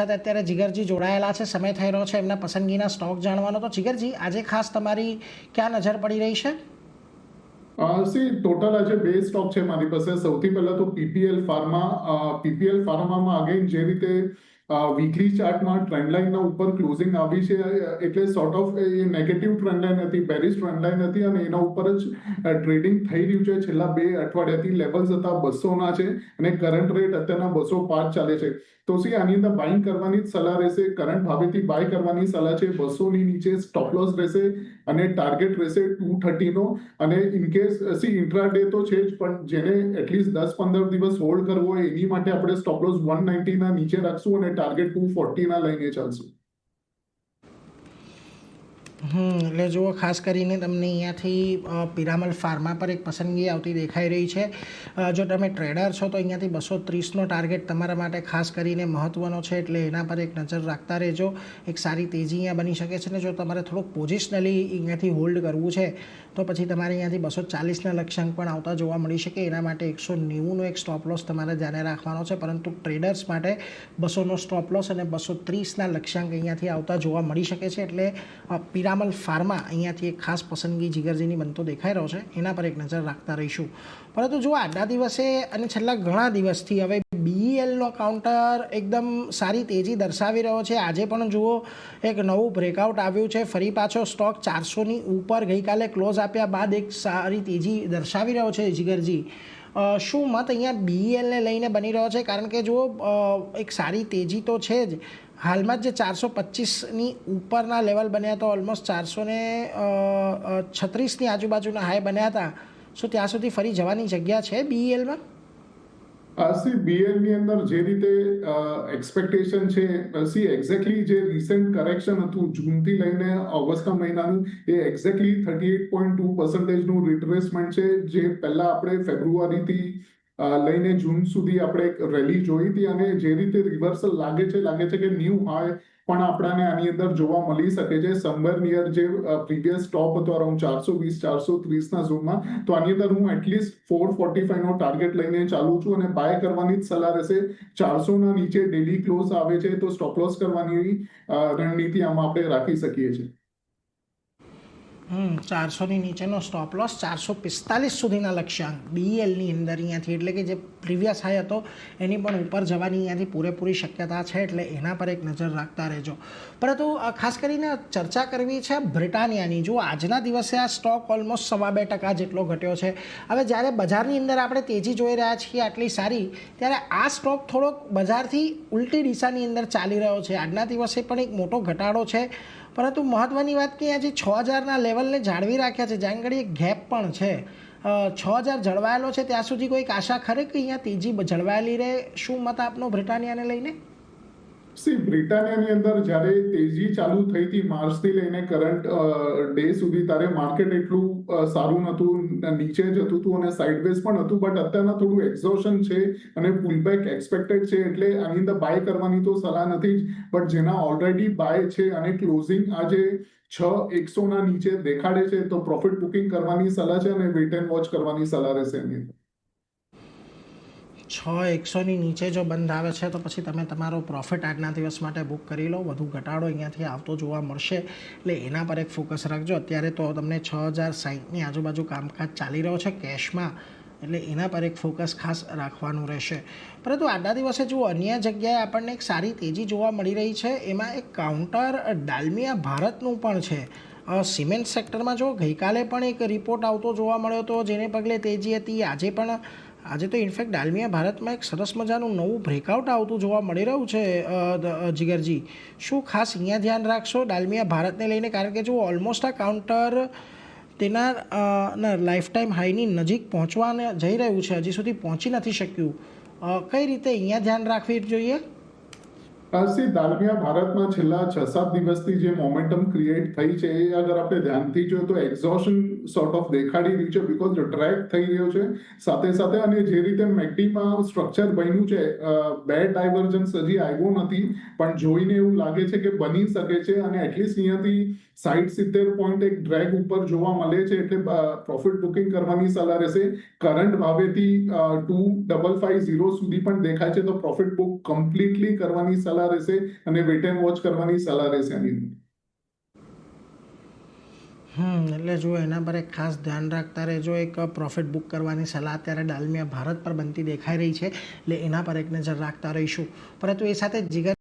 અત્યારે જીગરજી જોડાયેલા છે, સમય થઈ રહ્યો છે એમના પસંદગીના સ્ટોક જાણવાનો. તો જીગરજી, આજે ખાસ તમારી ક્યાં નજર પડી રહી છે? ટોટલ આજે બે સ્ટોક છે મારી પાસે. સૌથી પહેલા તો પીપીએલ ફાર્મા. પીપીએલ ફાર્મામાં અગેન જે રીતે વીકલી ચાર્ટમાં ટ્રેન્ડલાઇનના ઉપર ક્લોઝિંગ આવી છે, એટલે sort of A negative trendline હતી, બેરિશ ટ્રેન્ડલાઇન હતી અને એના ઉપર જ ટ્રેડિંગ થઈ રહ્યું છે. છેલ્લા 2 અઠવાડિયાથી લેવલ્સ હતા 200ના છે અને કરંટ રેટ અત્યારના 205 ચાલે છે. તો આની અંદર બાઇંગ કરવાની જ સલાહ રહેશે. કરંટ ભાવેથી બાય કરવાની સલાહ છે. 200ની નીચે સ્ટોપ લોસ રહેશે અને ટાર્ગેટ રહેશે 230નો. અને ઇનકેસ ઇન્ટ્રાડે તો છે જ, પણ જેને એટલીસ્ટ 10-15 દિવસ હોલ્ડ કરવો હોય એની માટે આપણે સ્ટોપ લોસ 190ના નીચે રાખશું અને ટાર્ગેટ 240ના લઈને ચાલશું. એટલે જુઓ, ખાસ કરીને તમને અહીંયાથી પિરામલ ફાર્મા પર એક પસંદગી આવતી દેખાઈ રહી છે. જો તમે ટ્રેડર છો તો અહીંયાથી 230નો ટાર્ગેટ તમારા માટે ખાસ કરીને મહત્ત્વનો છે, એટલે એના પર એક નજર રાખતા રહેજો. એક સારી તેજી અહીંયા બની શકે છે ને જો તમારે થોડુંક પોઝિશનલી અહીંયાથી હોલ્ડ કરવું છે તો પછી તમારે અહીંયાથી 240ના લક્ષ્યાંક પણ આવતા જોવા મળી શકે. એના માટે 190નો એક સ્ટોપ લોસ તમારે ધ્યાને રાખવાનો છે, પરંતુ ટ્રેડર્સ માટે 200નો સ્ટોપ લોસ અને 230ના લક્ષ્યાંક અહીંયાથી આવતા જોવા મળી શકે છે. એટલે પિરામલ ફાર્મા અહીંયાથી એક ખાસ પસંદગી જીગરજીની બનતો દેખાઈ રહ્યો છે, એના પર એક નજર રાખતા રહીશું. પરંતુ જો આજના દિવસે અને છેલ્લા ઘણા દિવસથી હવે બીઈએલનો કાઉન્ટર એકદમ સારી તેજી દર્શાવી રહ્યો છે. આજે પણ જુઓ, એક નવું બ્રેકઆઉટ આવ્યું છે. ફરી પાછો સ્ટોક 400ની ઉપર ગઈકાલે ક્લોઝ આપ્યા બાદ એક સારી તેજી દર્શાવી રહ્યો છે. જીગરજી, શું મત અહીંયા બીઈએલને લઈને બની રહ્યો છે? કારણ કે જુઓ, એક સારી તેજી તો છે જ. હાલમાં જ જે 425ની ઉપરના લેવલ બન્યા હતા, ઓલમોસ્ટ 436ની આજુબાજુના હાઈ બન્યા હતા. શું ત્યાં સુધી ફરી જવાની જગ્યા છે બીઈએલમાં? બીએલની અંદર જે રીતે એક્સપેક્ટેશન છે, એક્ઝેક્ટલી જે રિસેન્ટ કરેક્શન હતું જૂનથી લઈને ઓગસ્ટના મહિનાનું, એ એક્ઝેક્ટલી 38.2%નું રિટ્રેસમેન્ટ છે. જે પહેલા આપણે ફેબ્રુઆરીથી લઈને જૂન સુધી આપણે એક રેલી જોઈ હતી અને જે રીતે રિવર્સલ લાગે છે કે ન્યૂ હાઈ પણ આપણાને આની અંદર જોવા મળી શકે છે. સમવેર નિયર જે પ્રીવિયસ ટોપ હતો અરાઉન્ડ 420-430ના ઝોનમાં. તો આની અંદર હું એટલીસ્ટ 445નો ટાર્ગેટ લઈને ચાલુ છું અને બાય કરવાની જ સલાહ રહેશે. 400ના નીચે ડેલી ક્લોઝ આવે છે તો સ્ટોપ લોસ કરવાની રણનીતિ આમાં આપણે રાખી શકીએ છીએ. 400ની નીચેનો સ્ટોપ લોસ, 445 સુધીના લક્ષ્યાંક બીઈએલની અંદર અહીંયાથી, એટલે કે જે પ્રીવિયસ હાઈ હતો એની પણ ઉપર જવાની અહીંયાથી પૂરેપૂરી શક્યતા છે, એટલે એના પર એક નજર રાખતા રહેજો. પરંતુ ખાસ કરીને ચર્ચા કરવી છે બ્રિટાનિયાની. જો આજના દિવસે આ સ્ટોક ઓલમોસ્ટ 2.5% જેટલો ઘટ્યો છે. હવે જ્યારે બજારની અંદર આપણે તેજી જોઈ રહ્યા છીએ આટલી સારી, ત્યારે આ સ્ટોક થોડોક બજારથી ઉલટી દિશાની અંદર ચાલી રહ્યો છે. આજના દિવસે પણ એક મોટો ઘટાડો છે, પરંતુ મહત્ત્વની વાત કે આજે 6000ના લેવલને જાળવી રાખ્યા છે. જ્યાં આગળ એક ગેપ પણ છે. 6000 જળવાયેલો છે ત્યાં સુધી કોઈક આશા ખરે કે અહીંયા તેજી જળવાયેલી રહે? શું મત આપનો બ્રિટાનિયાને લઈને? બ્રિટાનિયાની અંદર જ્યારે તેજી ચાલુ થઈ હતી માર્ચથી લઈને કરંટ ડે સુધી, ત્યારે માર્કેટ એટલું સારું નહોતું, નીચે જતું હતું અને સાઇડવેઝ પણ હતું. બટ અત્યારના થોડું એક્ઝોશન છે અને પુલબેક એક્સપેક્ટેડ છે, એટલે આની અંદર બાય કરવાની તો સલાહ નથી જ. બટ જેના ઓલરેડી બાય છે અને ક્લોઝિંગ આજે 6100ના નીચે દેખાડે છે, તો પ્રોફિટ બુકિંગ કરવાની સલાહ છે અને વેઇટ એન્ડ વોચ કરવાની સલાહ રહેશે એની અંદર. 6100ની નીચે જો બંધ આવે છે તો પછી તમે તમારો પ્રોફિટ આજના દિવસ માટે બુક કરી લો. વધુ ઘટાડો અહીંયાથી આવતો જોવા મળશે, એટલે એના પર એક ફોકસ રાખજો. અત્યારે તો તમને 6060ની આજુબાજુ કામકાજ ચાલી રહ્યો છે કેશમાં, એટલે એના પર એક ફોકસ ખાસ રાખવાનું રહેશે. પરંતુ આજના દિવસે જુઓ, અન્ય જગ્યાએ આપણને એક સારી તેજી જોવા મળી રહી છે. એમાં એક કાઉન્ટર ડાલમિયા ભારતનું પણ છે. સિમેન્ટ સેક્ટરમાં જો ગઈકાલે પણ એક રિપોર્ટ આવતો જોવા મળ્યો હતો, જેને પગલે તેજી હતી. આજે તો ઇનફેક્ટ ડાલમિયા ભારતમાં એક સરસ મજાનું નવું બ્રેકઆઉટ આવતું જોવા મળી રહ્યું છે. જીગરજી, શું ખાસ અહીંયા ધ્યાન રાખશો ડાલમિયા ભારતને લઈને? કારણ કે જો ઓલમોસ્ટ આ કાઉન્ટર તેના લાઈફ ટાઈમ હાઈની નજીક પહોંચવાને જઈ રહ્યું છે, હજી સુધી પહોંચી નથી શક્યું. કઈ રીતે અહીંયા ધ્યાન રાખવી જોઈએ? ડાલમિયા ભારતમાં છેલ્લા 6-7 દિવસથી જે મોમેન્ટમ ક્રિએટ થઈ છે, એ અગર આપણે ધ્યાનથી જોઈએ તો એક્ઝોશન સોર્ટ ઓફ દેખાડી રહ્યું છે, બીકોઝ ટ્રેક થઈ રહ્યો છે સાથે સાથે. અને જે રીતે મેકડીમાં સ્ટ્રક્ચર બન્યું છે, બે ડાયવર્જન્સ હજી આવ્યો નથી, પણ જોઈને એવું લાગે છે કે બની શકે છે. અને એટલીસ્ટ અહીંયાથી 60-70 પોઈન્ટ એક ડ્રેગ ઉપર જોવા મળે છે, એટલે પ્રોફિટ બુકિંગ કરવાની સલાહ રહેશે. કરંટ ભાવેથી 2550 સુધી પણ દેખાય છે, તો પ્રોફિટ બુક કમ્પ્લીટલી કરવાની સલાહ સલાહ રહેશે અને વેટ એન્ડ વોચ કરવાની સલાહ રહેશે આની અંદર. એટલે જો એના પર એક ખાસ ધ્યાન રાખતા રહેજો. એક પ્રોફિટ બુક કરવાની સલાહ અત્યારે ડાલમિયા ભારત પર બનતી દેખાઈ રહી છે, એટલે એના પર એક નજર રાખતા રહીશું. પરંતુ એ સાથે જીગર